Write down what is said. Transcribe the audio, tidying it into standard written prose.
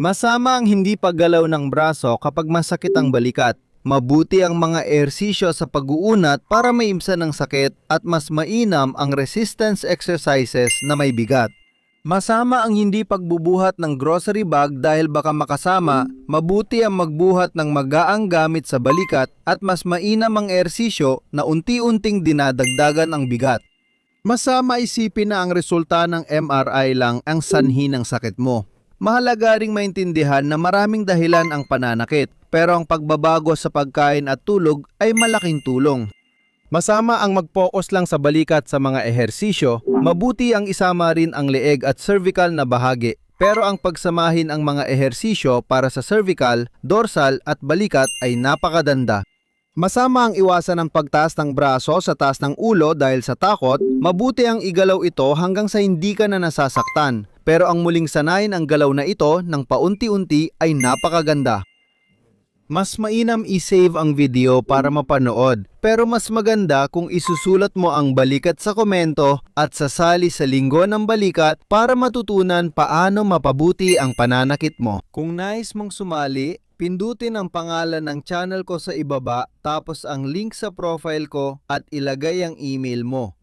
Masama ang hindi paggalaw ng braso kapag masakit ang balikat. Mabuti ang mga ehersisyo sa pag-uunat para maimsan ang sakit at mas mainam ang resistance exercises na may bigat. Masama ang hindi pagbubuhat ng grocery bag dahil baka makasama, mabuti ang magbuhat ng magaang gamit sa balikat at mas mainam ang ehersisyo na unti-unting dinadagdagan ang bigat. Masama isipin na ang resulta ng MRI lang ang sanhi ng sakit mo. Mahalaga ring maintindihan na maraming dahilan ang pananakit, pero ang pagbabago sa pagkain at tulog ay malaking tulong. Masama ang mag-focus lang sa balikat sa mga ehersisyo, mabuti ang isama rin ang leeg at cervical na bahagi. Pero ang pagsamahin ang mga ehersisyo para sa cervical, dorsal at balikat ay napakaganda. Masama ang iwasan ang pagtaas ng braso sa taas ng ulo dahil sa takot, mabuti ang igalaw ito hanggang sa hindi ka na nasasaktan. Pero ang muling sanayin ang galaw na ito ng paunti-unti ay napakaganda. Mas mainam i-save ang video para mapanood, pero mas maganda kung isusulat mo ang balikat sa komento at sasali sa linggo ng balikat para matutunan paano mapabuti ang pananakit mo. Kung nais mong sumali, pindutin ang pangalan ng channel ko sa ibaba tapos ang link sa profile ko at ilagay ang email mo.